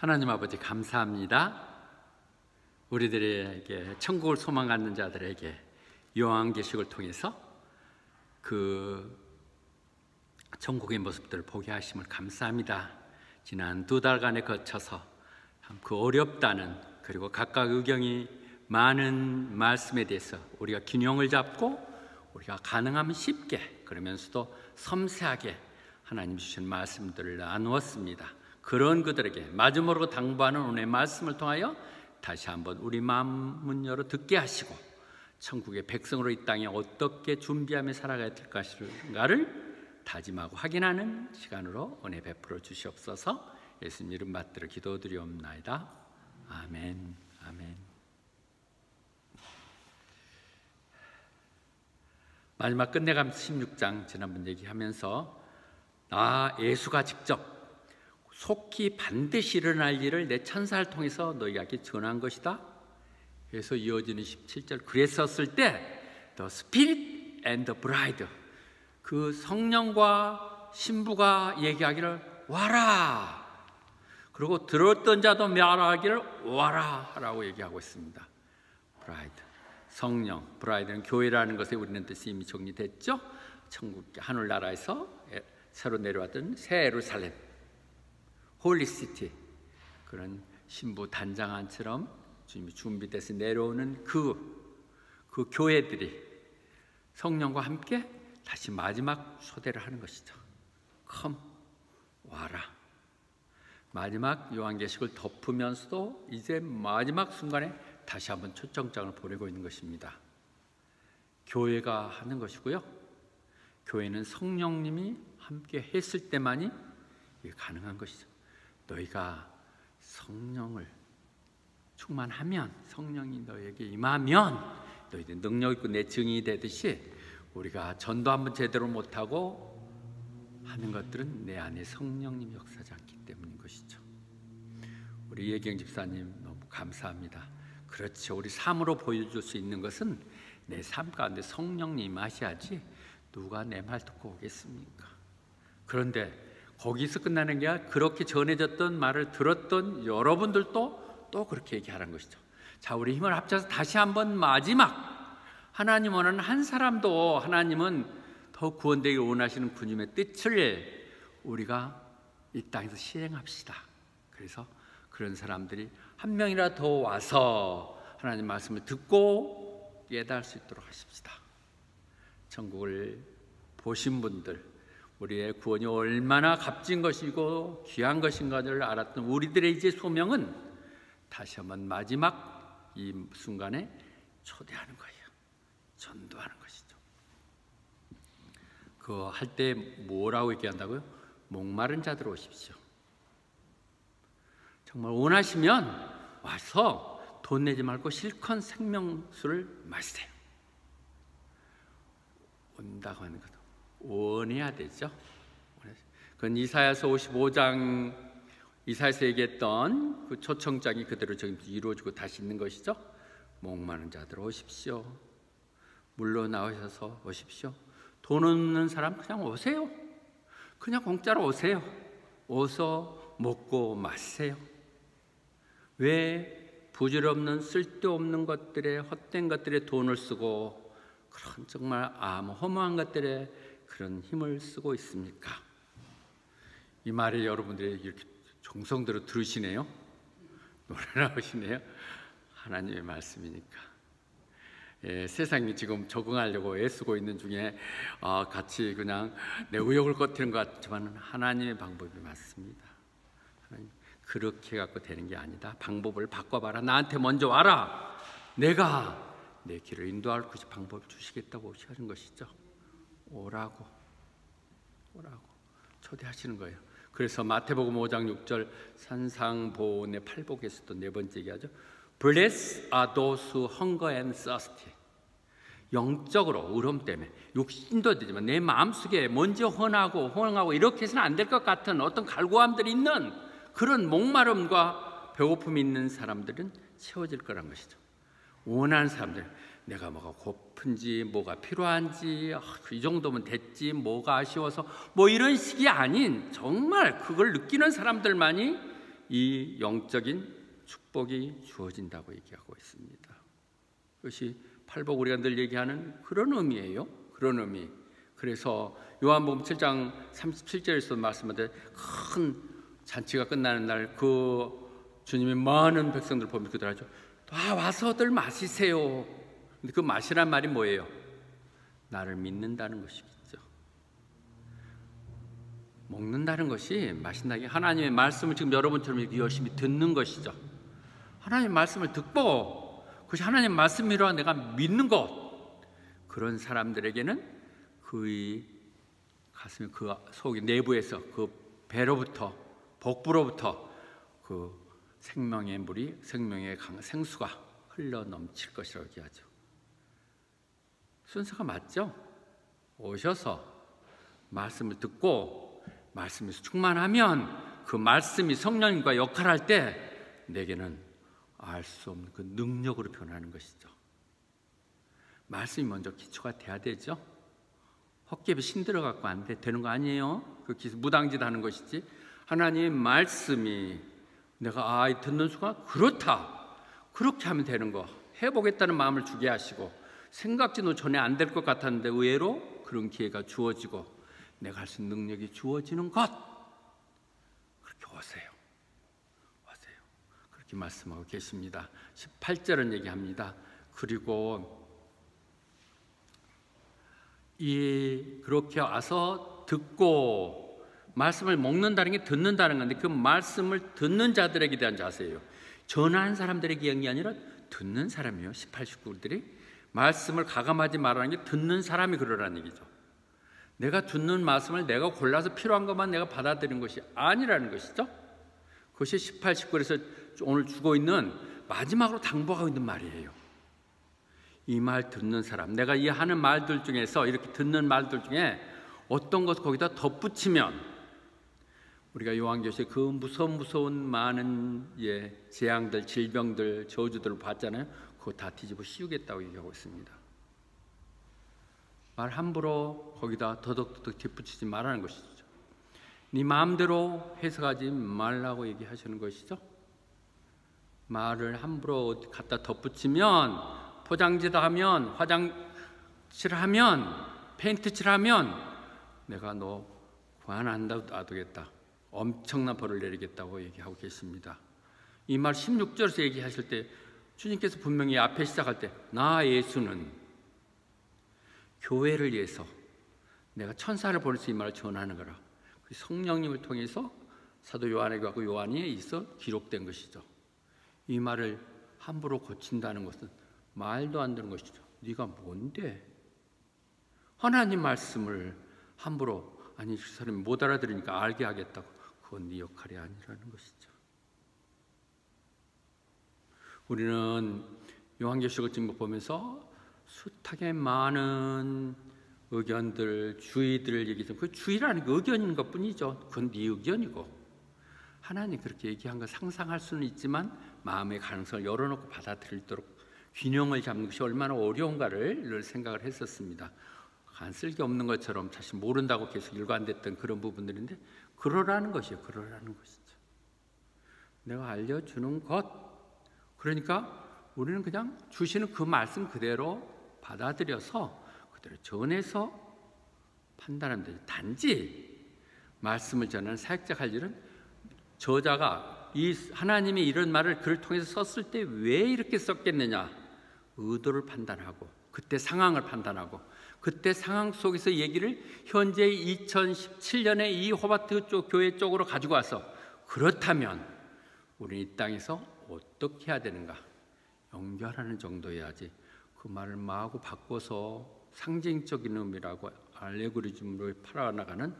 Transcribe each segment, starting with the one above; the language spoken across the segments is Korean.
하나님 아버지 감사합니다. 우리들에게 천국을 소망 갖는 자들에게 요한계시록을 통해서 그 천국의 모습들을 보게 하심을 감사합니다. 지난 2달간에 거쳐서 참 그 어렵다는, 그리고 각각 의견이 많은 말씀에 대해서 우리가 균형을 잡고 우리가 가능하면 쉽게, 그러면서도 섬세하게 하나님 주신 말씀들을 나누었습니다. 그런 그들에게 마지막으로 당부하는 오늘의 말씀을 통하여 다시 한번 우리 마음 문 열어 듣게 하시고 천국의 백성으로 이 땅에 어떻게 준비하며 살아가야 될 것인가를 다짐하고 확인하는 시간으로 은혜 베풀어 주시옵소서. 예수님 이름 받들어 기도드리옵나이다. 아멘. 아멘. 마지막 끝내가면서 16장 지난번 얘기하면서 예수가 직접 속히 반드시 일어날 일을 내 천사를 통해서 너희에게 전한 것이다. 그래서 이어지는 17절, 그랬었을 때 The Spirit and the Bride, 그 성령과 신부가 얘기하기를 와라, 그리고 들었던 자도 말하기를 와라 라고 얘기하고 있습니다. Bride, 성령, Bride는 교회라는 것에 우리는 뜻이 이미 정리됐죠. 천국 하늘나라에서 새로 내려왔던 새 예루살렘, 홀리시티, 그런 신부 단장안처럼 주님이 준비돼서 내려오는 그 교회들이 성령과 함께 다시 마지막 초대를 하는 것이죠. Come, 와라. 마지막 요한계시록을 덮으면서도 이제 마지막 순간에 다시 한번 초청장을 보내고 있는 것입니다. 교회가 하는 것이고요. 교회는 성령님이 함께 했을 때만이 이게 가능한 것이죠. 너희가 성령을 충만하면, 성령이 너희에게 임하면 너희들 능력 있고 내 증인이 되듯이, 우리가 전도 한번 제대로 못하고 하는 것들은 내 안에 성령님 역사하지 않기 때문인 것이죠. 우리 예경 집사님 너무 감사합니다. 그렇죠. 우리 삶으로 보여줄 수 있는 것은 내 삶 가운데 성령님 임하셔야지 누가 내 말 듣고 오겠습니까? 그런데 거기서 끝나는 게 아니라 그렇게 전해졌던 말을 들었던 여러분들도 또 그렇게 얘기하라는 것이죠. 자, 우리 힘을 합쳐서 다시 한번 마지막, 하나님 원하는 한 사람도 하나님은 더 구원되기 원하시는 주님의 뜻을 우리가 이 땅에서 실행합시다. 그래서 그런 사람들이 한 명이라 더 와서 하나님 말씀을 듣고 깨달을 수 있도록 하십시다. 천국을 보신 분들, 우리의 구원이 얼마나 값진 것이고 귀한 것인가를 알았던 우리들의 이제 소명은 다시 한번 마지막 이 순간에 초대하는 거예요. 전도하는 것이죠. 그거 할 때 뭐라고 얘기한다고요? 목마른 자들 오십시오. 정말 원하시면 와서 돈 내지 말고 실컷 생명수를 마시세요. 온다고 하는 것, 원해야 되죠. 그건 이사야서 55장, 이사야서 얘기했던 그 초청장이 그대로 지금 이루어지고 다시 있는 것이죠. 목마른 자들 오십시오. 물로 나오셔서 오십시오. 돈 없는 사람 그냥 오세요. 그냥 공짜로 오세요. 오서 먹고 마세요. 왜 부질없는 쓸데없는 것들에, 헛된 것들에 돈을 쓰고 그런 정말 아무 허무한 것들에 그런 힘을 쓰고 있습니까? 이 말을 여러분들이 이렇게 정성대로 들으시네요. 놀라우시네요. 하나님의 말씀이니까. 세상이 지금 적응하려고 애쓰고 있는 중에 같이 그냥 내 의욕을 꺾이는 것 같지만 하나님의 방법이 맞습니다. 하나님, 그렇게 갖고 되는 게 아니다. 방법을 바꿔봐라. 나한테 먼저 와라. 내가 내 길을 인도할 것이 방법을 주시겠다고 하시는 것이죠. 오라고 초대하시는 거예요. 그래서 마태복음 5장 6절 산상보온의 팔복에서도 네 번째 얘기하죠. Blessed are those who hunger and thirsty. 영적으로 의름 때문에 육신도 되지만 내 마음속에 먼저 헌하고 이렇게 해서는 안 될 것 같은 어떤 갈구함들이 있는 그런 목마름과 배고픔이 있는 사람들은 채워질 거란 것이죠. 원하는 사람들, 내가 뭐가 고픈지 뭐가 필요한지 이 정도면 됐지 뭐가 아쉬워서 뭐 이런 식이 아닌 정말 그걸 느끼는 사람들만이 이 영적인 축복이 주어진다고 얘기하고 있습니다. 그것이 팔복 우리가 늘 얘기하는 그런 의미예요. 그런 의미. 그래서 요한복음 7장 37절에서 말씀하되 큰 잔치가 끝나는 날 그 주님이 많은 백성들 보면 그들하죠. 다 와서들 마시세요. 근데 그 마시란 말이 뭐예요? 나를 믿는다는 것이겠죠. 먹는다는 것이 마신다는 게 하나님의 말씀을 지금 여러분처럼 이렇게 열심히 듣는 것이죠. 하나님의 말씀을 듣고 그것이 하나님의 말씀이라 내가 믿는 것, 그런 사람들에게는 그의 가슴에 그 속의 내부에서 그 배로부터 복부로부터 그 생명의 물이 생명의 생수가 흘러 넘칠 것이라고 얘기하죠. 순서가 맞죠? 오셔서 말씀을 듣고 말씀에서 충만하면 그 말씀이 성령님과 역할할 때 내게는 알 수 없는 그 능력으로 변하는 것이죠. 말씀이 먼저 기초가 돼야 되죠. 헛개비 신들어 갖고 안 되는 거 아니에요. 그 무당짓 하는 것이지. 하나님의 말씀이 내가 듣는 순간 그렇다, 그렇게 하면 되는 거, 해보겠다는 마음을 주게 하시고, 생각지도 전에 안 될 것 같았는데 의외로 그런 기회가 주어지고 내가 할 수 있는 능력이 주어지는 것, 그렇게 오세요. 그렇게 말씀하고 계십니다. 18절은 얘기합니다. 그리고 그렇게 와서 듣고, 말씀을 먹는다는 게 듣는다는 건데 그 말씀을 듣는 자들에게 대한 자세예요. 전하는 사람들에게 얘기한 게 아니라 듣는 사람이에요. 18, 19들이 말씀을 가감하지 말라는 게 듣는 사람이 그러라는 얘기죠. 내가 듣는 말씀을 내가 골라서 필요한 것만 내가 받아들이는 것이 아니라는 것이죠. 그것이 18, 19에서 오늘 주고 있는 마지막으로 당부하고 있는 말이에요. 이 말 듣는 사람, 내가 이 하는 말들 중에서 이렇게 듣는 말들 중에 어떤 것 거기다 덧붙이면, 우리가 요한계시에 그 무서운 많은 재앙들, 질병들, 저주들을 봤잖아요. 그거 다 뒤집어 씌우겠다고 얘기하고 있습니다. 말 함부로 거기다 더덕더덕 덧붙이지 말라는 것이죠. 네 마음대로 해석하지 말라고 얘기하시는 것이죠. 말을 함부로 갖다 덧붙이면, 포장지다 하면, 화장칠하면, 페인트칠하면 내가 너 구원 안 놔두겠다, 엄청난 벌을 내리겠다고 얘기하고 계십니다. 이 말 16절에서 얘기하실 때 주님께서 분명히 앞에 시작할 때 나 예수는 교회를 위해서 내가 천사를 보내서 이 말을 전하는 거라, 성령님을 통해서 사도 요한에게 하고 요한이 있어 기록된 것이죠. 이 말을 함부로 고친다는 것은 말도 안 되는 것이죠. 네가 뭔데 하나님 말씀을 함부로, 아니 그 사람이 못 알아들으니까 알게 하겠다고, 그건 네 역할이 아니라는 것이죠. 우리는 요한계시록을 지금 보면서 숱하게 많은 의견들, 주의들을 얘기해서 그 주의라는 게 의견인 것뿐이죠. 그건 네 의견이고, 하나님 그렇게 얘기한 거 상상할 수는 있지만 마음의 가능성을 열어놓고 받아들이도록 균형을 잡는 것이 얼마나 어려운가를 늘 생각을 했었습니다. 안 쓸 게 없는 것처럼 사실 모른다고 계속 일관됐던 그런 부분들인데, 그러라는 것이에요. 그러라는 것이죠. 내가 알려주는 것, 그러니까 우리는 그냥 주시는 그 말씀 그대로 받아들여서 그대로 전해서 판단하면 되죠. 단지 말씀을 전하는 사역자가 할 일은, 저자가 이 하나님이 이런 말을 글을 통해서 썼을 때 왜 이렇게 썼겠느냐, 의도를 판단하고 그때 상황을 판단하고 그때 상황 속에서 얘기를 현재 2017년에 이 호바트 쪽 교회 쪽으로 가지고 와서, 그렇다면 우리는 이 땅에서 어떻게 해야 되는가 연결하는 정도여야지, 그 말을 마구 바꿔서 상징적인 의미라고 알레고리즘으로 팔아나가는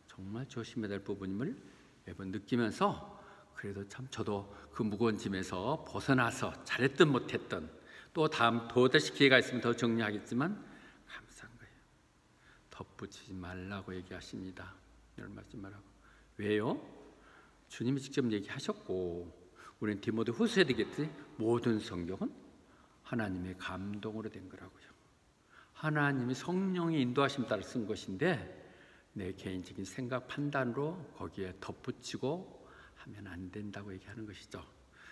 정말 조심해야 될 부분임을 매번 느끼면서, 그래도 참 저도 그 무거운 짐에서 벗어나서 잘했든 못했든 또 다음 또다시 기회가 있으면 더 정리하겠지만 감사한 거예요. 덧붙이지 말라고 얘기하십니다. 이런 말씀 말하고. 왜요? 주님이 직접 얘기하셨고, 우리는 디모데 후서에 되겠지. 모든 성경은 하나님의 감동으로 된 거라고요. 하나님이 성령의 인도하심 따라 쓴 것인데 내 개인적인 생각 판단으로 거기에 덧붙이고 하면 안 된다고 얘기하는 것이죠.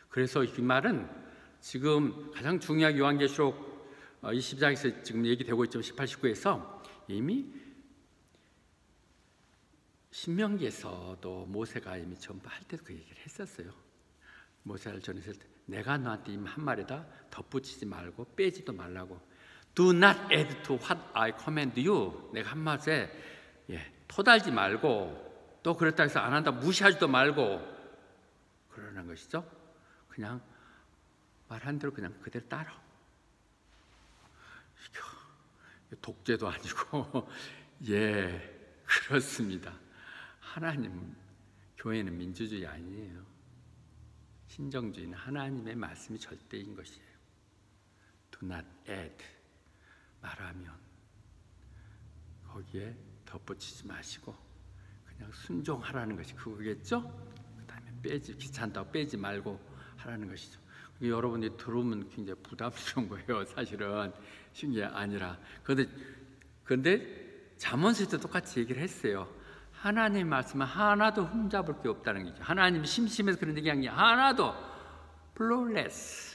그래서 이 말은 지금 가장 중요한 요한계시록 20장에서 지금 얘기되고 있죠. 18, 19에서 이미 신명기에서도 모세가 이미 전부 할 때도 그 얘기를 했었어요. 모세를 전했을 때 내가 너한테 이미 한 말이다. 덧붙이지 말고 빼지도 말라고. Do not add to what I command you. 내가 한 말에 토달지 말고 또 그렇다 해서 안 한다 무시하지도 말고 그러는 것이죠. 그냥 말한 대로 그냥 그대로 따라. 독재도 아니고 그렇습니다. 하나님 교회는 민주주의 아니에요. 신정주의는 하나님의 말씀이 절대인 것이에요. Do not add. 말하면 거기에 덧붙이지 마시고 그냥 순종하라는 것이 그거겠죠? 그 다음에 귀찮다고 빼지 말고 하라는 것이죠. 여러분이 들으면 굉장히 부담스러운 거예요. 사실은 쉬운 게 아니라. 그런데 잠언서에도 똑같이 얘기를 했어요. 하나님 말씀은 하나도 흠잡을 게 없다는 거죠. 하나님이 심심해서 그런 얘기한 게 하나도 flawless.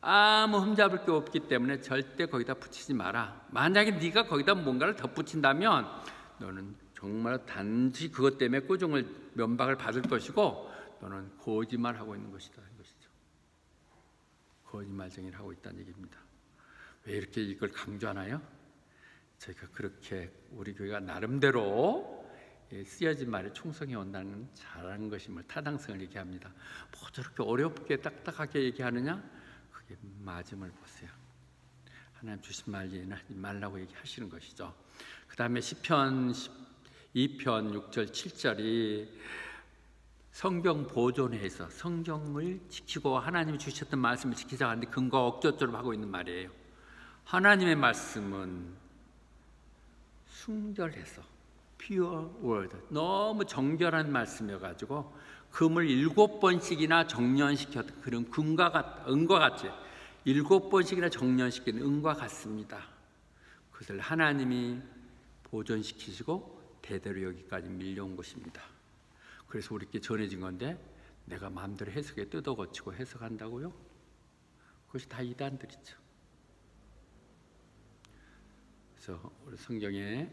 아무 흠잡을 게 없기 때문에 절대 거기다 붙이지 마라. 만약에 네가 거기다 뭔가를 덧붙인다면 너는 정말 단지 그것 때문에 꾸중을 면박을 받을 것이고 너는 거짓말하고 있는 것이다. 거짓말쟁이를 하고 있다는 얘기입니다. 왜 이렇게 이걸 강조하나요? 저희가 그렇게 우리 교회가 나름대로 쓰여진 말에 충성해 온다는 잘하는 것임을 타당성을 얘기합니다. 뭐 저렇게 어렵게 딱딱하게 얘기하느냐? 그게 맞음을 보세요. 하나님 주신 말 이해는 하지 말라고 얘기하시는 것이죠. 그 다음에 시편 2편 6절 7절이 성경 보존해서 성경을 지키고 하나님이 주셨던 말씀을 지키자고 하는데 근거와 억조처럼 하고 있는 말이에요. 하나님의 말씀은 순결해서 pure word, 너무 정결한 말씀이어가지고 금을 7번씩이나 정련시켰던 그런 은과 같이 7번씩이나 정련시킨 은과 같습니다. 그것을 하나님이 보존시키시고 대대로 여기까지 밀려온 것입니다. 그래서 우리께 전해진 건데 내가 마음대로 해석에 뜯어고치고 해석한다고요? 그것이 다 이단들이죠. 그래서 우리 성경에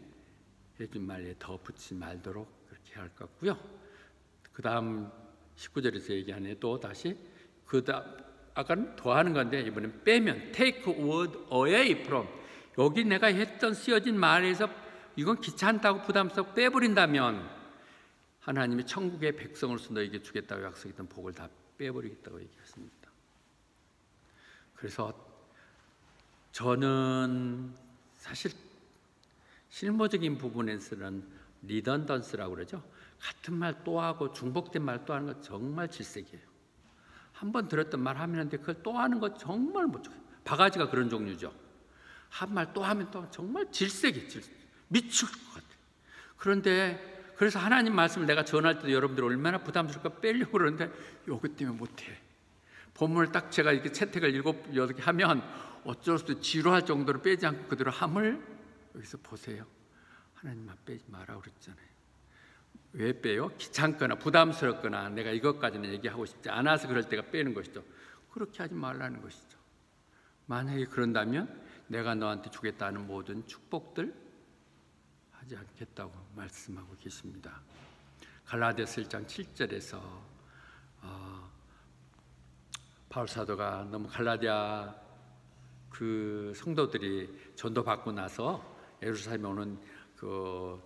해준 말에 더 붙이지 말도록 그렇게 할 것 같고요. 그 다음 19절에서 얘기하네. 또 다시 아까는 더하는 건데 이번엔 빼면 take word away from. 여기 내가 했던 쓰여진 말에서 이건 귀찮다고 부담스럽고 빼버린다면 하나님이 천국의 백성으로서 너에게 주겠다고 약속했던 복을 다 빼버리겠다고 얘기했습니다. 그래서 저는 사실 실무적인 부분에서는 리던던스라고 그러죠. 같은 말 또 하고 중복된 말 또 하는 거 정말 질색이에요. 한 번 들었던 말 하는데 그걸 또 하는 거 정말 못 줘요. 바가지가 그런 종류죠. 한 말 또 하면 또 정말 질색이 미칠 것 같아요. 그런데 그래서 하나님 말씀을 내가 전할 때도 여러분들 얼마나 부담스럽게 빼려고 그러는데 요것 때문에 못해. 본문을 딱 제가 이렇게 채택을 7, 8개 하면 어쩔 수 없이 지루할 정도로 빼지 않고 그대로 함을 여기서 보세요. 하나님만 빼지 마라 그랬잖아요. 왜 빼요? 귀찮거나 부담스럽거나 내가 이것까지는 얘기하고 싶지 않아서 그럴 때가 빼는 것이죠. 그렇게 하지 말라는 것이죠. 만약에 그런다면 내가 너한테 주겠다는 모든 축복들 하지 않겠다고 말씀하고 계십니다. 갈라디아서 1장 7절에서 바울 사도가 너무 갈라디아 그 성도들이 전도받고 나서 예루살렘에 오는 그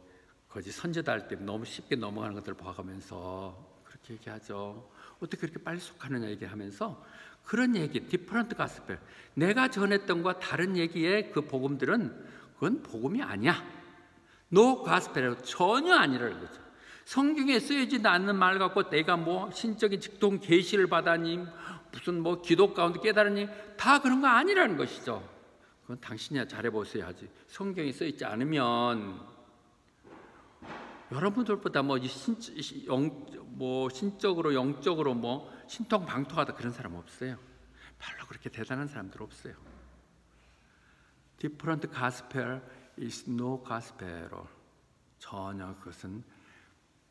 거짓 선지자 할 때 너무 쉽게 넘어가는 것들을 봐가면서 그렇게 얘기하죠. 어떻게 그렇게 빨리 속하느냐 얘기하면서 그런 얘기, 디퍼런트 가스펠, 내가 전했던 것과 다른 얘기의 그 복음들은 그건 복음이 아니야. 노 가스펠이라고 전혀 아니라는 거죠. 성경에 쓰여지지 않는 말 갖고 내가 뭐 신적인 직통 계시를 받아니 무슨 뭐 기도 가운데 깨달으니 다 그런 거 아니라는 것이죠. 그건 당신이야 잘해보세요 하지. 성경에 쓰여있지 않으면 여러분들보다 신적으로 영적으로 신통방통하다 그런 사람 없어요. 별로 그렇게 대단한 사람들 없어요. Different gospel is no gospel. 전혀 그것은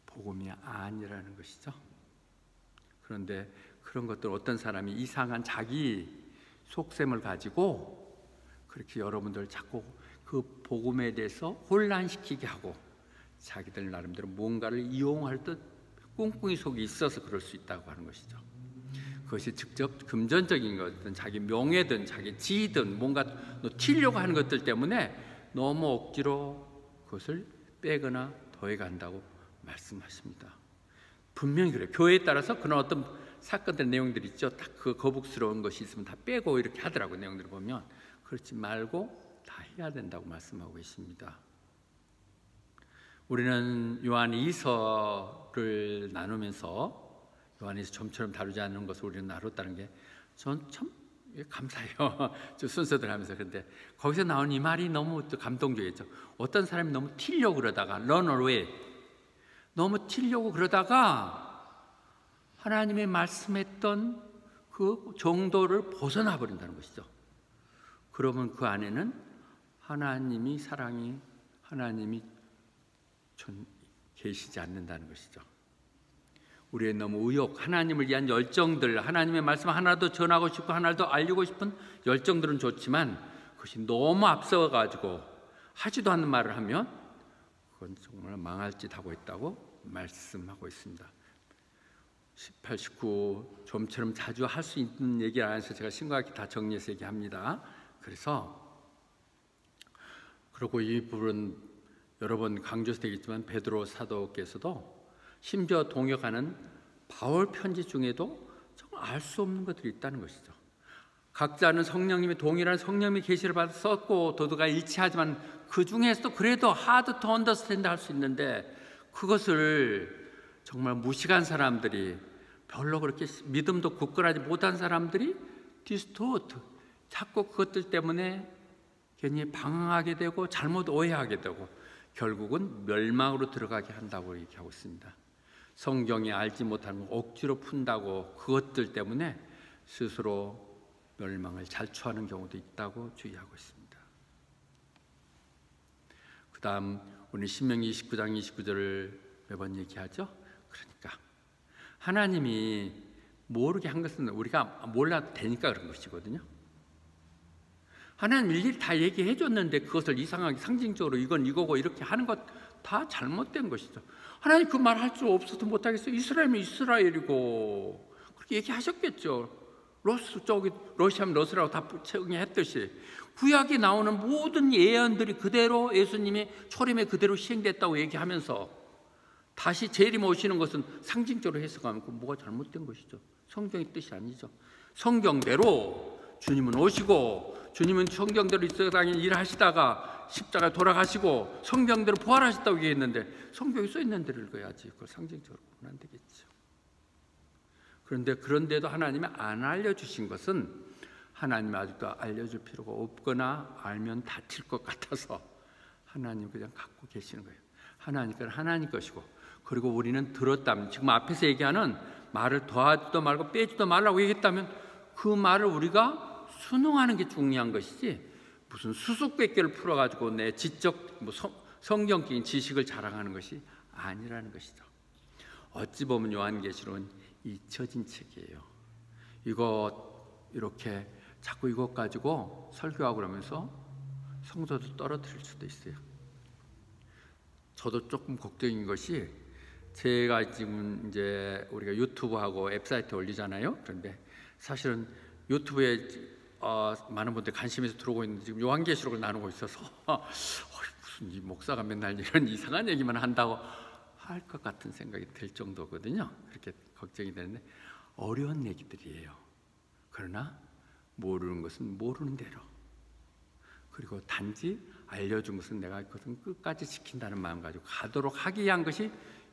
복음이 아니라는 것이죠. 그런데 그런 것들 어떤 사람이 이상한 자기 속셈을 가지고 그렇게 여러분들 자꾸 그 복음에 대해서 혼란시키게 하고 자기들 나름대로 뭔가를 이용할 듯 꿍꿍이 속이 있어서 그럴 수 있다고 하는 것이죠. 그것이 직접 금전적인 것든 자기 명예든 자기 지위든 뭔가 튀려고 하는 것들 때문에 너무 억지로 그것을 빼거나 더해간다고 말씀하십니다. 분명히 그래요. 교회에 따라서 그런 어떤 사건들 내용들이 있죠. 딱 그 거북스러운 것이 있으면 다 빼고 이렇게 하더라고요. 내용들을 보면. 그렇지 말고 다 해야 된다고 말씀하고 계십니다. 우리는 요한 2서를 나누면서 요한에서 좀처럼 다루지 않는 것을 우리는 나눴다는 게 전 참 감사해요. 저 순서들 하면서. 그런데 거기서 나온 이 말이 너무 또 감동적이었죠. 어떤 사람이 너무 튀려고 그러다가 run away, 너무 튀려고 그러다가 하나님의 말씀했던 그 정도를 벗어나 버린다는 것이죠. 그러면 그 안에는 하나님이 사랑이 하나님이 계시지 않는다는 것이죠. 우리의 너무 의욕, 하나님을 위한 열정들, 하나님의 말씀 하나도 전하고 싶고 하나도 알리고 싶은 열정들은 좋지만 그것이 너무 앞서가지고 하지도 않는 말을 하면 그건 정말 망할 짓 하고 있다고 말씀하고 있습니다. 18, 19 좀처럼 자주 할 수 있는 얘기를 안 해서 제가 심각하게 다 정리해서 얘기합니다. 그래서 그리고 이 부분 여러 번 강조해서 되겠지만 베드로 사도께서도 심지어 동역하는 바울 편지 중에도 정말 알 수 없는 것들이 있다는 것이죠. 각자는 성령님의 동일한 성령님의 계시를 받아 썼고 도도가 일치하지만 그 중에서도 그래도 hard to understand 할 수 있는데 그것을 정말 무식한 사람들이 별로 그렇게 믿음도 굳건하지 못한 사람들이 디스토트 자꾸 그것들 때문에 괜히 방황하게 되고 잘못 오해하게 되고 결국은 멸망으로 들어가게 한다고 얘기하고 있습니다. 성경이 알지 못하는 걸 억지로 푼다고 그것들 때문에 스스로 멸망을 자초하는 경우도 있다고 주의하고 있습니다. 그 다음 우리 신명기 29장 29절을 매번 얘기하죠. 그러니까 하나님이 모르게 한 것은 우리가 몰라도 되니까 그런 것이거든요. 하나님 일일이 다 얘기해 줬는데 그것을 이상하게 상징적으로 이건 이거고 이렇게 하는 것 다 잘못된 것이죠. 하나님 그 말 할 수 없어도 못하겠어요. 이스라엘이면 이스라엘이고 그렇게 얘기하셨겠죠. 러시아면 러시아라고 다 정의했듯이 구약에 나오는 모든 예언들이 그대로 예수님의 초림에 그대로 시행됐다고 얘기하면서 다시 재림 오시는 것은 상징적으로 해석하면 그 뭐가 잘못된 것이죠. 성경의 뜻이 아니죠. 성경대로 주님은 오시고 주님은 성경대로 이 땅에 일하시다가 십자가에 돌아가시고 성경대로 부활하셨다고 얘기했는데 성경에 써있는 대로 읽어야지 그걸 상징적으로 보면 안 되겠죠. 그런데도 하나님이 안 알려주신 것은 하나님이 아직도 알려줄 필요가 없거나 알면 다칠 것 같아서 하나님 그냥 갖고 계시는 거예요. 하나님 건 하나님 것이고 그리고 우리는 들었다면 지금 앞에서 얘기하는 말을 더하지도 말고 빼지도 말라고 얘기했다면 그 말을 우리가 순응하는 게 중요한 것이지 무슨 수수께끼를 풀어가지고 내 지적 성경적인 지식을 자랑하는 것이 아니라는 것이죠. 어찌 보면 요한계시록은 잊혀진 책이에요. 이거 이렇게 자꾸 이것 가지고 설교하고 그러면서 성도도 떨어뜨릴 수도 있어요. 저도 조금 걱정인 것이 제가 지금 이제 우리가 유튜브하고 웹사이트 올리잖아요. 그런데 사실은 유튜브에 많은 분들이 관심에서 들어오고 있는데 지금 요한계시록을 나누고 있어서 무슨 이 목사가 맨날 이런 이상한 얘기만 한다고 할 것 같은 생각이 들 정도거든요. 그렇게 걱정이 되는데 어려운 얘기들이에요. 그러나 모르는 것은 모르는 대로 그리고 단지 알려준 것은 내가 그것은 끝까지 지킨다는 마음 가지고 가도록 하기 위한 것이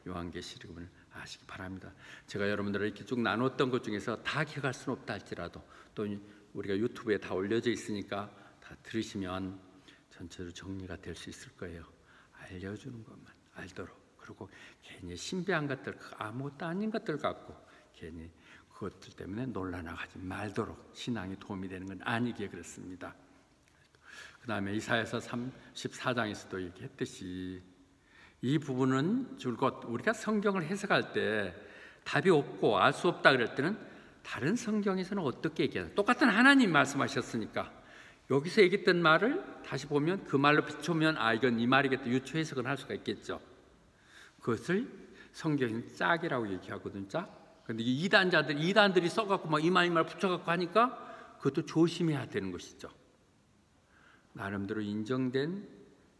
요한계시록을 아시기 바랍니다. 제가 여러분들을 이렇게 쭉 나눴던 것 중에서 다 기억할 수는 없다 할지라도 또 우리가 유튜브에 다 올려져 있으니까 다 들으시면 전체로 정리가 될 수 있을 거예요. 알려주는 것만 알도록 그리고 괜히 신비한 것들 아무것도 아닌 것들 갖고 괜히 그것들 때문에 놀라나가지 말도록 신앙에 도움이 되는 건 아니기에 그렇습니다. 그 다음에 이사야서 34장에서도 얘기했듯이 이 부분은 줄곧 우리가 성경을 해석할 때 답이 없고 알 수 없다 그럴 때는 다른 성경에서는 어떻게 얘기하나? 똑같은 하나님 말씀하셨으니까 여기서 얘기했던 말을 다시 보면 그 말로 비추면 이건 이 말이겠다 유추 해석을 할 수가 있겠죠. 그것을 성경은 짝이라고 얘기하거든요. 짝. 근데 이단들이 써갖고 막 이 말 붙여갖고 하니까 그것도 조심해야 되는 것이죠. 나름대로 인정된,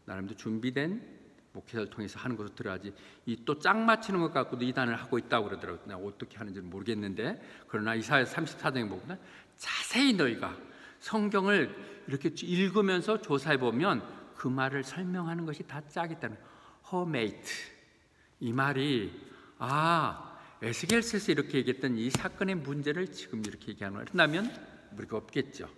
나름대로 준비된 목회자를 통해서 하는 것을 들어야지 이 또 짝 맞추는 것 갖고도 이단을 하고 있다고 그러더라고요. 내가 어떻게 하는지는 모르겠는데, 그러나 이사야 34장에 보면 자세히 너희가 성경을 이렇게 읽으면서 조사해 보면 그 말을 설명하는 것이 다 짝이다는 허메이트. 이 말이 에스겔서에서 이렇게 얘기했던 이 사건의 문제를 지금 이렇게 얘기하는 거예요. 그렇다면 우리가 없겠죠.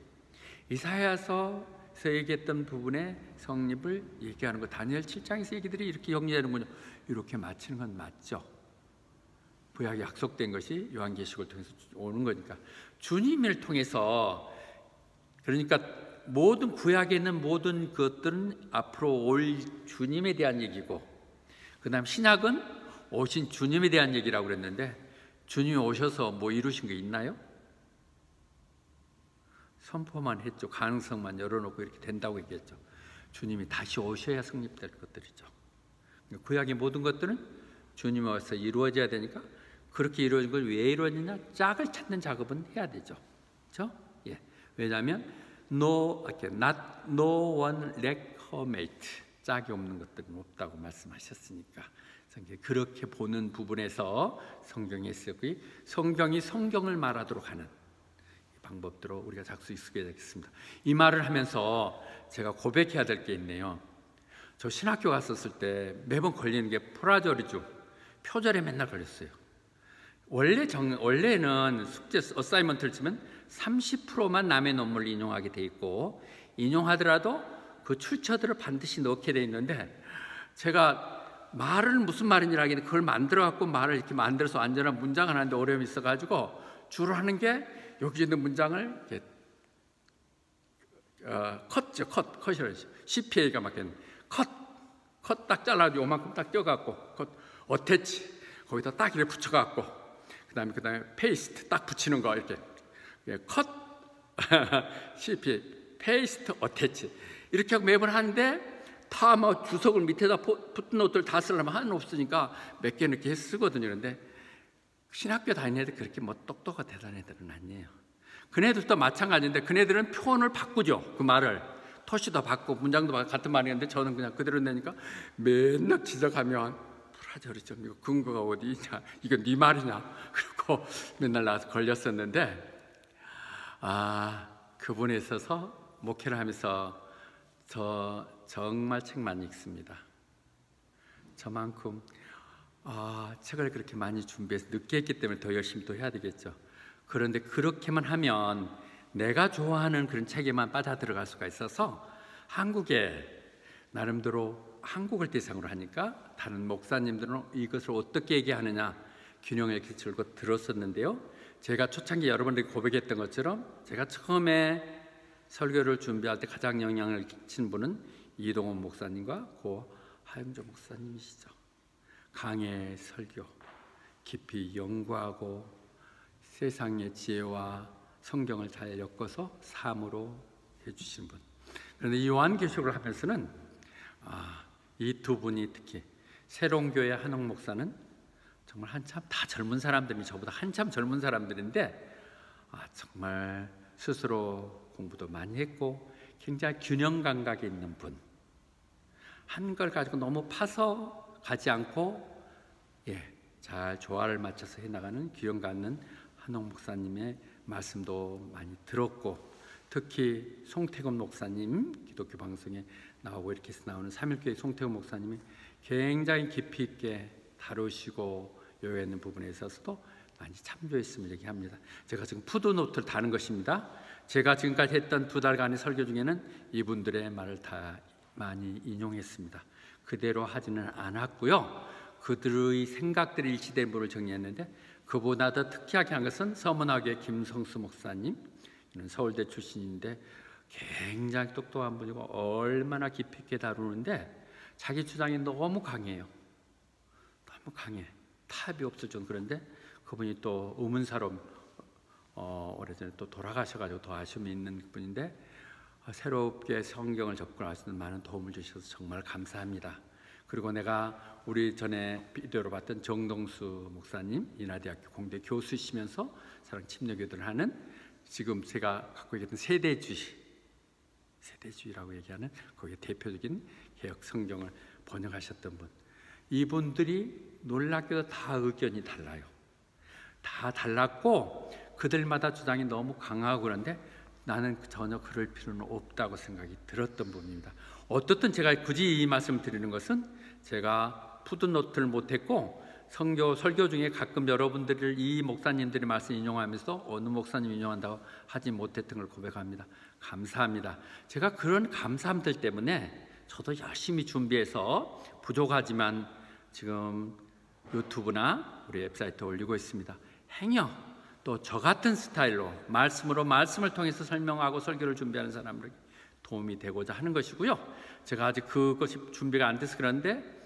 이사야서 얘기했던 부분의 성립을 얘기하는 거, 다니엘 7장에서 얘기들이 이렇게 정리되는군요. 이렇게 맞히는 건 맞죠. 구약이 약속된 것이 요한계시록을 통해서 오는 거니까 주님을 통해서, 그러니까 모든 구약에 있는 모든 것들은 앞으로 올 주님에 대한 얘기고, 그 다음 신약은 오신 주님에 대한 얘기라고 그랬는데, 주님이 오셔서 뭐 이루신 게 있나요? 선포만 했죠. 가능성만 열어놓고 이렇게 된다고 얘기했죠. 주님이 다시 오셔야 성립될 것들이죠. 구약의 모든 것들은 주님이 와서 이루어져야 되니까, 그렇게 이루어진 걸 왜 이루어지냐? 짝을 찾는 작업은 해야 되죠. 그렇죠? 예. 왜냐하면 no one lack helpmate, 짝이 없는 것들은 없다고 말씀하셨으니까. 그렇게 보는 부분에서 성경에 쓰기, 성경이 성경을 말하도록 하는 방법대로 우리가 작수 익숙해야 되겠습니다. 이 말을 하면서 제가 고백해야 될 게 있네요. 저 신학교 갔었을 때 매번 걸리는 게 프라저리즘, 표절에 맨날 걸렸어요. 원래는 숙제 어사이먼트를 치면 30%만 남의 논문을 인용하게 돼 있고, 인용하더라도 그 출처들을 반드시 넣게 돼 있는데, 제가 말은 무슨 말인지 알겠는데 그걸 만들어 갖고 말을 이렇게 만들어서 완전한 문장을 하는데 어려움이 있어가지고 주로 하는 게 여기 있는 문장을 이렇게 컷이라고 하죠. CPA가 막 컷 딱 잘라가지고 요만큼 딱 떼어갖고 어태치 거기다 딱 이렇게 붙여갖고 그다음에 페이스트 딱 붙이는 거 이렇게 컷 CPA 페이스트 어태치 이렇게 하고 매번 하는데, 다 막 주석을 밑에다 풋노트를 다 쓰려면 하는 없으니까 몇 개 이렇게 쓰거든요. 그런데 신학교 다니는 애들 그렇게 뭐 똑똑하고 대단한 애들은 아니에요. 그네들도 마찬가지인데 그네들은 표현을 바꾸죠. 그 말을 토시도 바꾸고 문장도 바꾸고 같은 말이었는데 저는 그냥 그대로 내니까 맨날 지적하면 프라저리즘 이거 근거가 어디 있냐, 이거 네 말이냐, 그리고 맨날 나와서 걸렸었는데, 그분에 있어서 목회를 하면서 저 정말 책 많이 읽습니다. 저만큼 책을 그렇게 많이 준비해서 늦게 했기 때문에 더 열심히 또 해야 되겠죠. 그런데 그렇게만 하면 내가 좋아하는 그런 책에만 빠져들어갈 수가 있어서, 한국에 나름대로 한국을 대상으로 하니까 다른 목사님들은 이것을 어떻게 얘기하느냐 균형을 기출고 들었었는데요. 제가 초창기 여러분들이 고백했던 것처럼 제가 처음에 설교를 준비할 때 가장 영향을 끼친 분은 이동원 목사님과 고 하영조 목사님이시죠. 강의 설교 깊이 연구하고 세상의 지혜와 성경을 잘 엮어서 삶으로 해주신 분. 그런데 이 요한계시록을 하면서는 이 두 분이, 특히 새로운교회 한옥 목사는 정말 한참 다 젊은 사람들이, 저보다 한참 젊은 사람들인데 정말 스스로 공부도 많이 했고 굉장히 균형 감각이 있는 분, 한 걸 가지고 너무 파서 가지 않고 잘 조화를 맞춰서 해나가는 균형 갖는 한옥 목사님의 말씀도 많이 들었고, 특히 송태근 목사님 기독교 방송에 나오고 이렇게 해서 나오는 삼일교회 송태근 목사님이 굉장히 깊이 있게 다루시고 요해있는 부분에 있어서도 많이 참조했음을 얘기합니다. 제가 지금 푸드노트를 다는 것입니다. 제가 지금까지 했던 2달간의 설교 중에는 이분들의 말을 다 많이 인용했습니다. 그대로 하지는 않았고요. 그들의 생각들이 일치된 분을 정리했는데, 그보다 더 특이하게 한 것은 서문학의 김성수 목사님, 이는 서울대 출신인데 굉장히 똑똑한 분이고 얼마나 깊이 있게 다루는데 자기 주장이 너무 강해요. 너무 강해. 탑이 없을 정도. 그런데 그분이 또 의문사로 오래전에 또 돌아가셔가지고 더 아쉬움이 있는 분인데 새롭게 성경을 접근하시는 많은 도움을 주셔서 정말 감사합니다. 그리고 내가 우리 전에 비디오로 봤던 정동수 목사님, 인하대학교 공대 교수시면서 사랑 침례교들을 하는, 지금 제가 갖고 있는 세대주의라고 얘기하는 거기에 대표적인 개혁 성경을 번역하셨던 분, 이분들이 놀랍게도 다 의견이 달라요. 다 달랐고 그들마다 주장이 너무 강하고 그런데 나는 전혀 그럴 필요는 없다고 생각이 들었던 부분입니다. 어떻든 제가 굳이 이 말씀을 드리는 것은, 제가 푸드노트를 못했고 설교 중에 가끔 여러분들을 이 목사님들의 말씀 인용하면서 어느 목사님 인용한다고 하지 못했던 걸 고백합니다. 감사합니다. 제가 그런 감사함들 때문에 저도 열심히 준비해서 부족하지만 지금 유튜브나 우리 웹사이트에 올리고 있습니다. 행여 또 저 같은 스타일로 말씀을 통해서 설명하고 설교를 준비하는 사람들에게 도움이 되고자 하는 것이고요. 제가 아직 그것이 준비가 안 돼서 그런데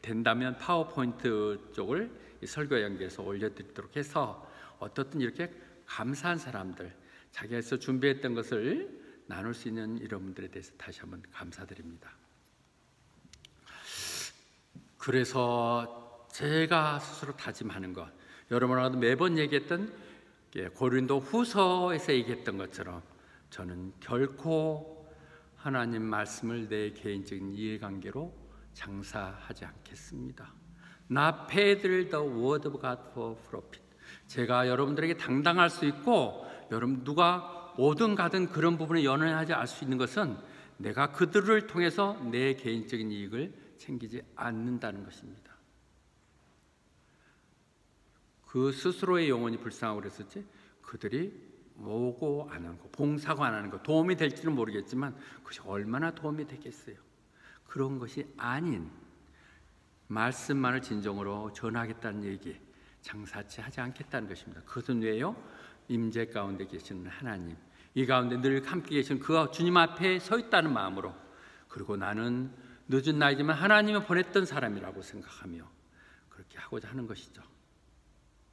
된다면 파워포인트 쪽을 이 설교에 연계해서 올려드리도록 해서 어떻든 이렇게 감사한 사람들, 자기가 준비했던 것을 나눌 수 있는 이런 분들에 대해서 다시 한번 감사드립니다. 그래서 제가 스스로 다짐하는 것, 여러분하고도 매번 얘기했던 고린도 후서에서 얘기했던 것처럼 저는 결코 하나님 말씀을 내 개인적인 이해관계로 장사하지 않겠습니다. Not peddle the word of God for profit. 제가 여러분들에게 당당할 수 있고 여러분 누가 오든 가든 그런 부분에 연연하지 않을 수 있는 것은 내가 그들을 통해서 내 개인적인 이익을 챙기지 않는다는 것입니다. 그 스스로의 영혼이 불쌍하고 그랬었지, 그들이 모고 안 하는 거, 봉사고 안 하는 거 도움이 될지는 모르겠지만 그것이 얼마나 도움이 되겠어요. 그런 것이 아닌 말씀만을 진정으로 전하겠다는 얘기, 장사치 하지 않겠다는 것입니다. 그것은 왜요? 임재 가운데 계시는 하나님, 이 가운데 늘 함께 계신 그 주님 앞에 서 있다는 마음으로, 그리고 나는 늦은 나이지만 하나님을 보냈던 사람이라고 생각하며 그렇게 하고자 하는 것이죠.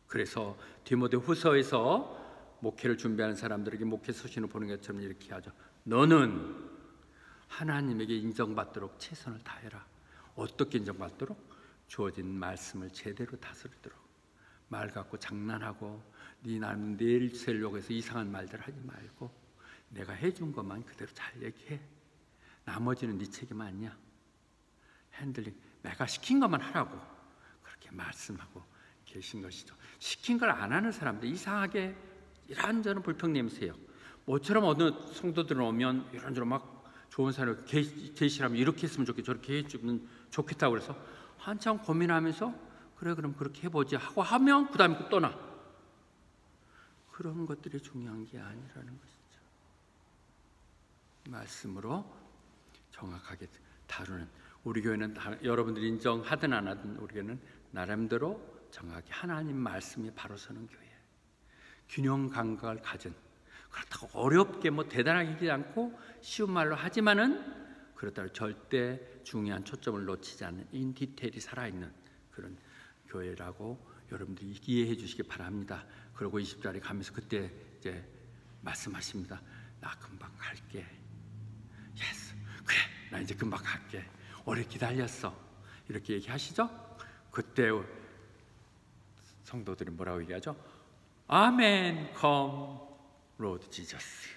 그래서 디모데 후서에서 목회를 준비하는 사람들에게 목회 서신을 보는 것처럼 이렇게 하죠. 너는 하나님에게 인정받도록 최선을 다해라. 어떻게 인정받도록? 주어진 말씀을 제대로 다스리도록. 말 갖고 장난하고 네 나는 내일 세려고 해서 이상한 말들 하지 말고 내가 해준 것만 그대로 잘 얘기해. 나머지는 네 책임 아니야. 핸들링, 내가 시킨 것만 하라고 그렇게 말씀하고 계신 것이죠. 시킨 걸 안 하는 사람들 이상하게 이런저런 불평냄새요. 모처럼 어느 성도들은 오면 이런저런 막 좋은 사람을 계시라면 이렇게 했으면 좋겠다, 저렇게 해주면 좋겠다고 그래서 한참 고민하면서 그래 그럼 그렇게 해보지 하고 하면 그 다음에 떠나. 그런 것들이 중요한 게 아니라는 것이죠. 말씀으로 정확하게 다루는, 우리 교회는 여러분들이 인정하든 안 하든 우리 교회는 나름대로 정확히 하나님 말씀이 바로 서는 교회, 균형 감각을 가진, 그렇다고 어렵게 대단하게 하지 않고 쉬운 말로 하지만은 그렇다고 절대 중요한 초점을 놓치지 않는 인 디테일이 살아있는 그런 교회라고 여러분들이 이해해 주시기 바랍니다. 그리고 20절에 가면서 그때 이제 말씀하십니다. 나 금방 갈게. 예스, 그래 나 이제 금방 갈게. 오래 기다렸어. 이렇게 얘기하시죠. 그때 성도들이 뭐라고 얘기하죠? 아멘, come, Lord Jesus.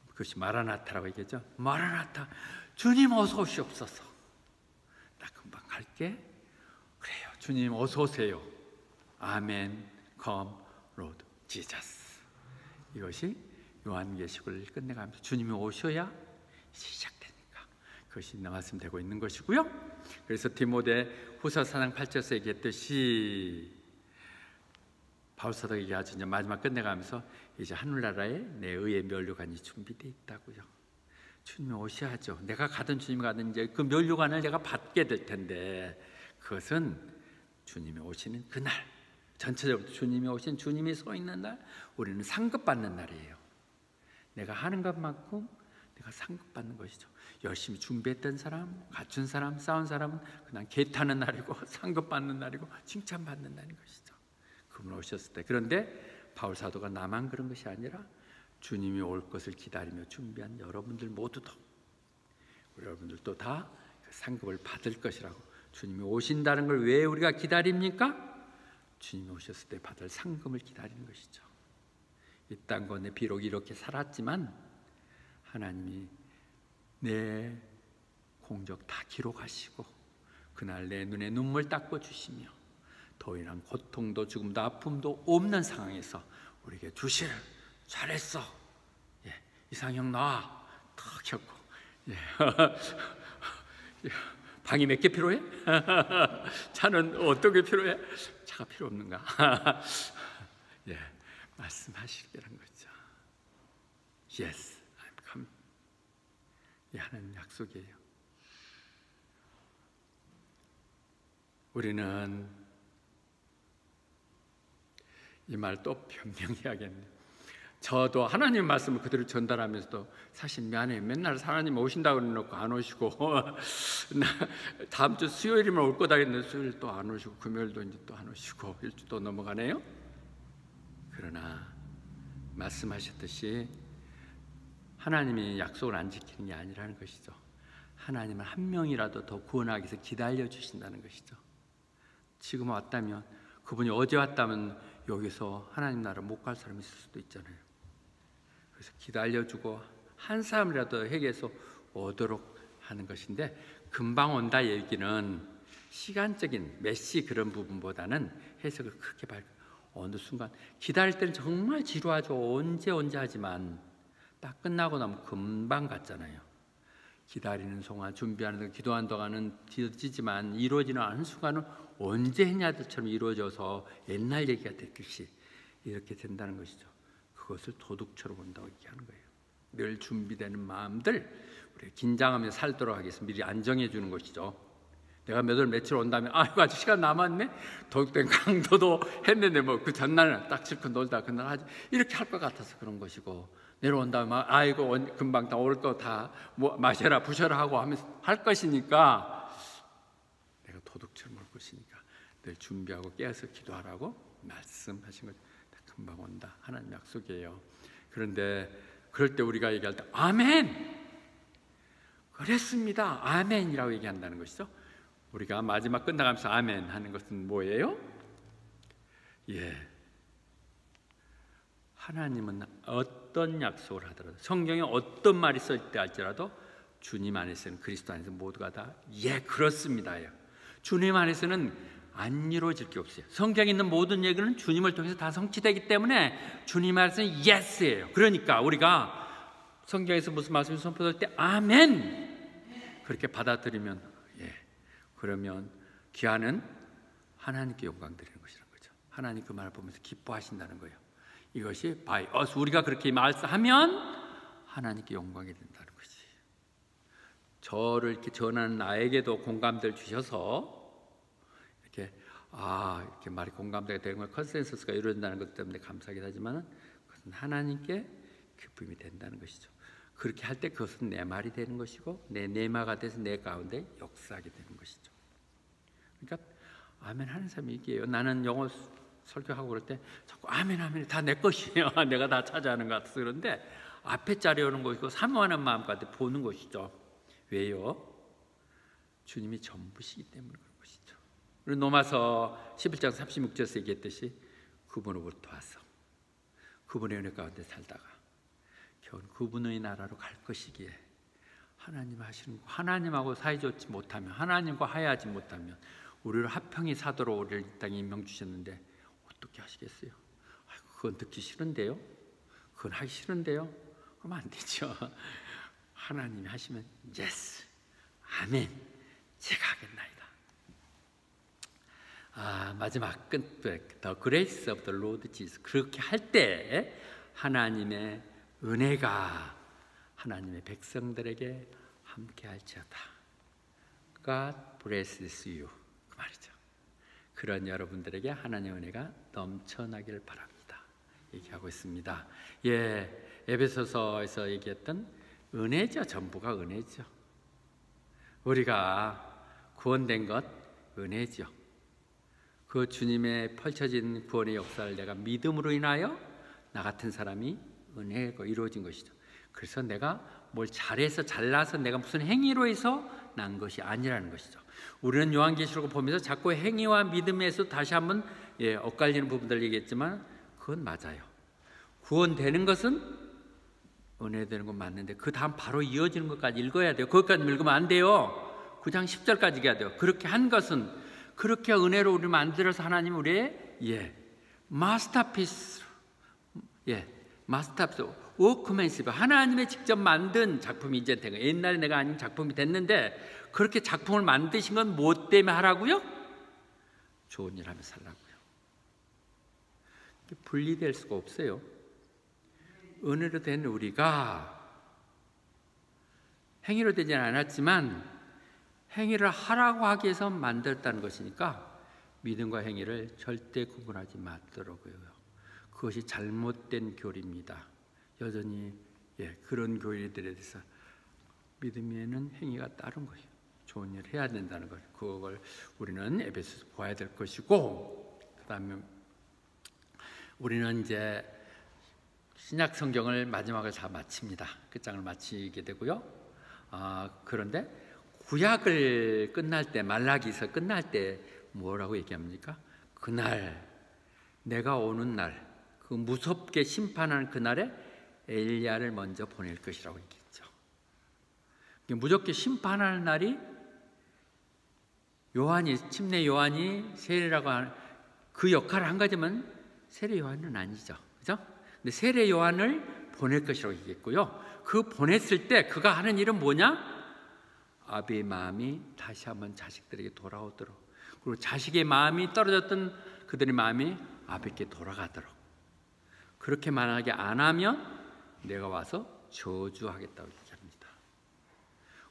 그것이 마라나타라고 얘기했죠. 마라나타, 주님 어서 오시옵소서. 나 금방 갈게. 그래요, 주님 어서 오세요. 아멘, come, Lord Jesus. 이것이 요한계시록을 끝내가면서 주님이 오셔야 시작되니까 그것이 말씀되고 있는 것이고요. 그래서 디모데 후서 4장 8절에서 얘기했듯이 바울사도가 얘기하죠. 이제 마지막 끝내가면서 이제 하늘나라에 내 의의 면류관이 준비되어 있다고요. 주님이 오셔야죠. 내가 가든 주님이 가든 이제 그 면류관을 내가 받게 될 텐데 그것은 주님이 오시는 그날, 전체적으로 주님이 오신, 주님이 서 있는 날, 우리는 상급받는 날이에요. 내가 하는 것만큼 내가 상급받는 것이죠. 열심히 준비했던 사람, 갖춘 사람, 싸운 사람은 그냥 개 타는 날이고 상급받는 날이고 칭찬받는 날인 것이죠. 그 그분 오셨을 때. 그런데 바울 사도가 나만 그런 것이 아니라 주님이 올 것을 기다리며 준비한 여러분들 모두도, 우리 여러분들도 다 그 상급을 받을 것이라고. 주님이 오신다는 걸 왜 우리가 기다립니까? 주님이 오셨을 때 받을 상급을 기다리는 것이죠. 이 땅 건에 비록 이렇게 살았지만 하나님이 내 공적 다 기록하시고 그날 내 눈에 눈물 닦아 주시며 더 이상 고통도 죽음도 아픔도 없는 상황에서 우리에게 주실, 잘했어, 예, 이상형 나와, 탁 켰고, 예. 방이 몇 개 필요해? 차는 어떤 게 필요해? 차가 필요 없는가? 예, 말씀하시기란 거죠. Yes, I'm coming. 이 하나님 약속이에요. 우리는 이 말 또 변명해야겠네요. 저도 하나님 말씀을 그대로 전달하면서도 사실 미안해요. 맨날 하나님 오신다고 그래놓고 안 오시고 다음 주 수요일이면 올 거다 했는데 수요일 또 안 오시고 금요일도 이제 또 안 오시고 일주 또 넘어가네요. 그러나 말씀하셨듯이 하나님이 약속을 안 지키는 게 아니라는 것이죠. 하나님은 한 명이라도 더 구원하기 위해서 기다려 주신다는 것이죠. 지금 왔다면, 그분이 어제 왔다면 여기서 하나님 나라 못 갈 사람이 있을 수도 있잖아요. 그래서 기다려주고 한 사람이라도 회개해서 오도록 하는 것인데, 금방 온다 얘기는 시간적인 메시 그런 부분보다는 해석을 크게 밝혀. 어느 순간 기다릴 때는 정말 지루하죠. 언제 하지만 딱 끝나고 나면 금방 갔잖아요. 기다리는 동안, 준비하는 동안, 기도하는 동안은 뒤지지만 이루어지는 않은 순간은 언제 했냐처럼 이루어져서 옛날 얘기가 됐듯이 이렇게 된다는 것이죠. 그것을 도둑처럼 본다고 얘기하는 거예요. 늘 준비되는 마음들, 우리가 긴장하면서 살도록 하기 위해서 미리 안정해 주는 것이죠. 내가 몇 월 며칠 온다면 아이고 아직 시간 남았네, 도둑된 강도도 했는데 뭐 그 전날은 딱 실컷 놀다 그날 하지, 이렇게 할 것 같아서 그런 것이고, 내려온다면 아이고 금방 다 올 거 다 뭐 마셔라 부셔라 하고 하면서 할 것이니까, 내가 도둑처럼 올 것이니까 늘 준비하고 깨어서 기도하라고 말씀하신 거죠. 금방 온다, 하나님 약속이에요. 그런데 그럴 때 우리가 얘기할 때 아멘, 그랬습니다, 아멘이라고 얘기한다는 것이죠. 우리가 마지막 끝나가면서 아멘 하는 것은 뭐예요? 예, 하나님은 어떤 약속을 하더라도, 성경에 어떤 말이 써 있다 할지라도 주님 안에서는, 그리스도 안에서 모두가 다 예 그렇습니다예요. 주님 안에서는 안 이루어질 게 없어요. 성경에 있는 모든 얘기는 주님을 통해서 다 성취되기 때문에 주님 안에서는 예스예요. 그러니까 우리가 성경에서 무슨 말씀이 선포될 때 아멘 그렇게 받아들이면, 예, 그러면 귀하는 하나님께 영광 드리는 것이라는 거죠. 하나님 그 말을 보면서 기뻐하신다는 거예요. 이것이 by us, 우리가 그렇게 말하면 하나님께 영광이 된다는 것이. 저를 이렇게 전하는 나에게도 공감대를 주셔서 이렇게 이렇게 말이 공감대가 되는 걸, 컨센서스가 이루어진다는 것 때문에 감사하긴 하지만 그것은 하나님께 기쁨이 된다는 것이죠. 그렇게 할 때 그것은 내 말이 되는 것이고 내 내마가 돼서 내 가운데 역사하게 되는 것이죠. 그러니까 아멘 하는 사람이 이게요. 나는 영어 설교하고 그럴 때 자꾸 아멘 아멘 다 내 것이에요. 내가 다 차지하는 것 같아서. 그런데 앞에 자리에 오는 것이고 사모하는 마음까지 보는 것이죠. 왜요? 주님이 전부시기 때문에 그런 것이죠. 우리 로마서 11장 36절에서 얘기했듯이 그분으로부터 와서 그분의 은혜 가운데 살다가 겨우 그분의 나라로 갈 것이기에, 하나님 하시는 거, 하나님하고 사이좋지 못하면, 하나님과 화해하지 못하면 우리를 화평히 사도록 우리를 이 땅에 임명 주셨는데 어떻게 하시겠어요? 그건 듣기 싫은데요, 그건 하기 싫은데요, 그러면 안 되죠. 하나님이 하시면 예스, 아멘, 제가 하겠나이다. 마지막 끝, The grace of the Lord Jesus. 그렇게 할 때 하나님의 은혜가 하나님의 백성들에게 함께 할지어다. God blesses you, 그 말이죠. 그런 여러분들에게 하나님의 은혜가 넘쳐나길 바랍니다. 얘기하고 있습니다. 예, 에베소서에서 얘기했던 은혜죠. 전부가 은혜죠. 우리가 구원된 것 은혜죠. 그 주님의 펼쳐진 구원의 역사를 내가 믿음으로 인하여 나 같은 사람이 은혜가 이루어진 것이죠. 그래서 내가 뭘 잘해서 잘나서 내가 무슨 행위로 해서 난 것이 아니라는 것이죠. 우리는 요한계시록을 보면서 자꾸 행위와 믿음에서 다시 한번 엇갈리는 부분들 얘기했지만 그건 맞아요. 구원되는 것은 은혜되는 건 맞는데 그 다음 바로 이어지는 것까지 읽어야 돼요. 그것까지 읽으면 안 돼요. 9장 10절까지 가야 돼요. 그렇게 한 것은 그렇게 은혜로 우리를 만들어서 하나님 우리의 마스터피스, 마스터피스, 워크맨십, 하나님의 직접 만든 작품이 이제 된 거예요. 옛날에 내가 아닌 작품이 됐는데 그렇게 작품을 만드신 건 뭐 때문에 하라고요? 좋은 일 하며 살라고요. 분리될 수가 없어요. 은혜로 된 우리가 행위로 되지는 않았지만 행위를 하라고 하기 위해서 만들었다는 것이니까 믿음과 행위를 절대 구분하지 말도록요. 그것이 잘못된 교리입니다. 여전히 그런 교리들에 대해서 믿음에는 행위가 따른 거예요. 좋은 일을 해야 된다는 것, 그걸 우리는 에베소서 보아야 될 것이고, 그 다음에 우리는 이제 신약 성경을 마지막을 다 마칩니다. 끝장을 마치게 되고요. 그런데 구약을 끝날 때, 말라기서 끝날 때 뭐라고 얘기합니까? 그날, 내가 오는 날, 그 무섭게 심판하는 그날에 엘리야를 먼저 보낼 것이라고 얘기했죠. 무섭게 심판하는 날이 침례 요한이 세례라고 하는 그 역할을 한 거지만 세례 요한은 아니죠. 그죠? 근데 세례 요한을 보낼 것이라고 얘기했고요. 그 보냈을 때 그가 하는 일은 뭐냐? 아비의 마음이 다시 한번 자식들에게 돌아오도록, 그리고 자식의 마음이 떨어졌던 그들의 마음이 아비께 돌아가도록, 그렇게 만약에 안 하면 내가 와서 저주하겠다고 얘기합니다.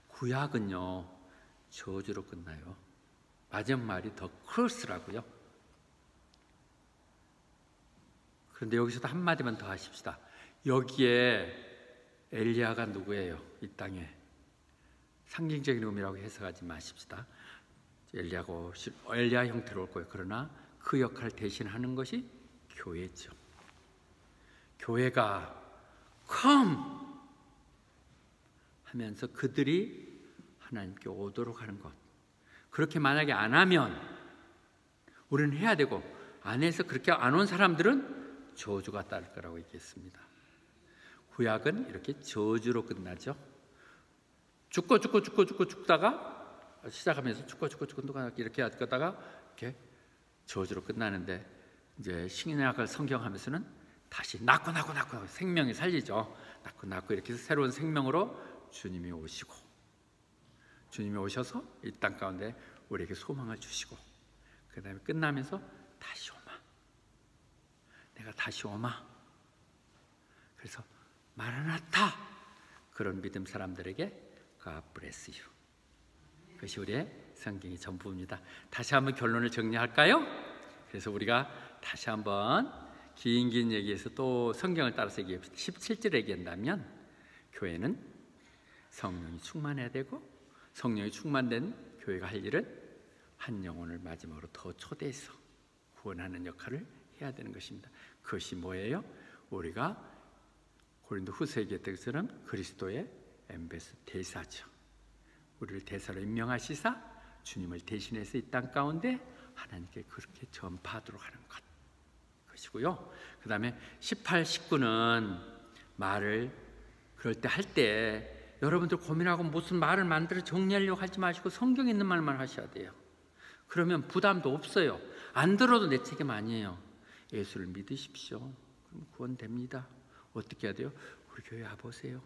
구약은요 저주로 끝나요. 마지막 말이 더 크로스라고요. 그런데 여기서도 한마디만 더 하십시다. 여기에 엘리야가 누구예요? 이 땅에 상징적인 의미라고 해석하지 마십시다. 엘리야 형태로 올 거예요. 그러나 그 역할을 대신하는 것이 교회죠. 교회가 come 하면서 그들이 하나님께 오도록 하는 것, 그렇게 만약에 안 하면 우리는 해야 되고, 안 해서 그렇게 안 온 사람들은 저주가 따를 거라고 얘기했습니다. 구약은 이렇게 저주로 끝나죠. 죽다가 시작하면서 죽고 이렇게 하다가 이렇게 저주로 끝나는데, 이제 신약을 성경하면서는 다시 낳고 생명이 살리죠. 낳고 이렇게 해서 새로운 생명으로 주님이 오셔서 이 땅 가운데 우리에게 소망을 주시고, 그 다음에 끝나면서 다시 오마, 내가 다시 오마. 그래서 마라나타, 그런 믿음 사람들에게 God bless you. 그것이 우리의 성경의 전부입니다. 다시 한번 결론을 정리할까요? 그래서 우리가 다시 한번 긴 얘기에서 또 성경을 따라서 얘기합시다. 17절에 얘기한다면 교회는 성령이 충만해야 되고, 성령이 충만된 교회가 할 일은 한 영혼을 마지막으로 더 초대해서 구원하는 역할을 해야 되는 것입니다. 그것이 뭐예요? 우리가 고린도 후서에 얘기했던 것처럼 그리스도의 엠베스 대사죠. 우리를 대사로 임명하시사 주님을 대신해서 이 땅 가운데 하나님께 그렇게 전파하도록 하는 것이고요. 그 다음에 18, 19는 말을 그럴 때 할 때 여러분들 고민하고 무슨 말을 만들어 정리하려고 하지 마시고 성경에 있는 말만 하셔야 돼요. 그러면 부담도 없어요. 안 들어도 내 책임 아니에요. 예수를 믿으십시오. 그럼 구원됩니다. 어떻게 해야 돼요? 우리 교회 와보세요.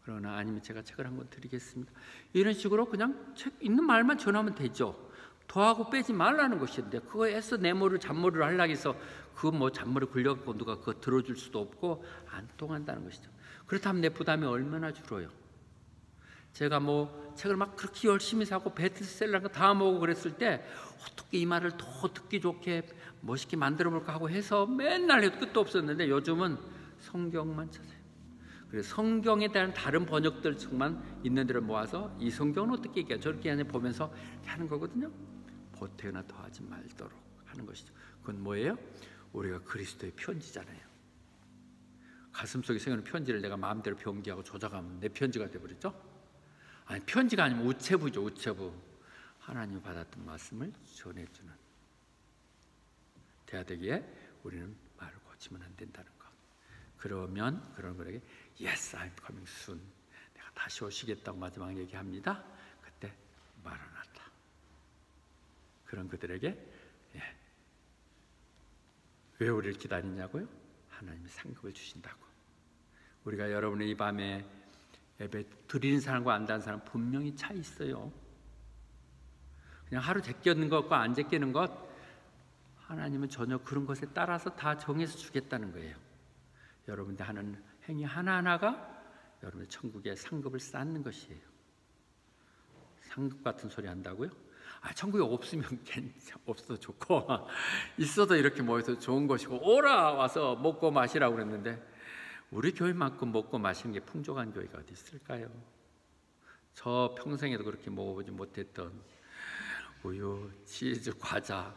그러나 아니면 제가 책을 한 권 드리겠습니다. 이런 식으로 그냥 책 있는 말만 전하면 되죠. 더하고 빼지 말라는 것인데, 그거 애써 내모를 잔모를 하려고 해서 그 잔모를 굴려갖고 누가 그거 들어줄 수도 없고 안 통한다는 것이죠. 그렇다면 내 부담이 얼마나 줄어요. 제가 책을 막 그렇게 열심히 사고 베스트셀러가 다 모으고 그랬을 때 어떻게 이 말을 더 듣기 좋게 멋있게 만들어 볼까 하고 해서 맨날 해도 끝도 없었는데, 요즘은 성경만 찾아요. 그래서 성경에 대한 다른 번역들 정말 있는 데를 모아서 이 성경은 어떻게 얘기해 저렇게 하냐 보면서 이렇게 하는 거거든요. 보태거나 더하지 말도록 하는 것이죠. 그건 뭐예요? 우리가 그리스도의 편지잖아요. 가슴속에 새기는 편지를 내가 마음대로 변기하고 조작하면 내 편지가 돼버리죠. 아니, 편지가 아니면 우체부죠. 우체부. 하나님이 받았던 말씀을 전해주는 돼야 되기에 우리는 말을 고치면 안 된다는 것. 그러면 그런 분에게 Yes, I'm coming soon. 내가 다시 오시겠다고 마지막 얘기합니다. 그때 마라나타. 그런 그들에게 왜 우리를 기다리냐고요? 하나님이 상급을 주신다고. 우리가 여러분의 이 밤에 예배 드리는 사람과 안 드리는 사람 분명히 차이 있어요. 그냥 하루 제끼는 것과 안 제끼는 것, 하나님은 전혀 그런 것에 따라서 다 정해서 주겠다는 거예요. 여러분들 하는 행위 하나하나가 여러분의 천국의 상급을 쌓는 것이에요. 상급 같은 소리 한다고요? 천국에 없으면 없어도 좋고 있어도 이렇게 모여서 좋은 것이고 오라 와서 먹고 마시라고 그랬는데 우리 교회만큼 먹고 마시는 게 풍족한 교회가 어디 있을까요? 저 평생에도 그렇게 먹어보지 못했던 우유, 치즈, 과자,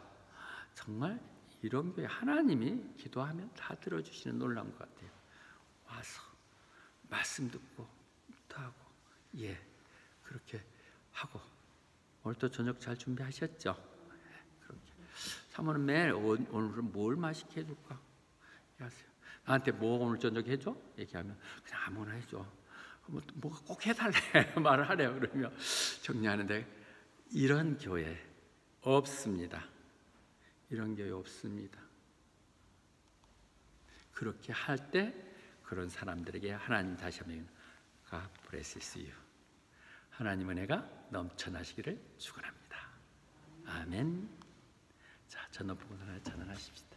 정말 이런 교회 하나님이 기도하면 다 들어주시는 놀라운 것 같아요. 와서 말씀 듣고 하고 그렇게 하고. 오늘도 저녁 잘 준비하셨죠? 그렇게. 사모는 매일 오늘은 뭘 맛있게 해줄까? 얘기하세요. 나한테 뭐 오늘 저녁 해줘? 얘기하면 그냥 아무나 해줘. 뭐가 꼭 해달래 말을 하래요. 그러면 정리하는데 이런 교회 없습니다. 이런 교회 없습니다. 그렇게 할 때 그런 사람들에게 하나님 다시 한번 God bless you. 하나님 은혜가 넘쳐나시기를 축원합니다. 아멘. 자, 전업부분 하나 찬양하십시다.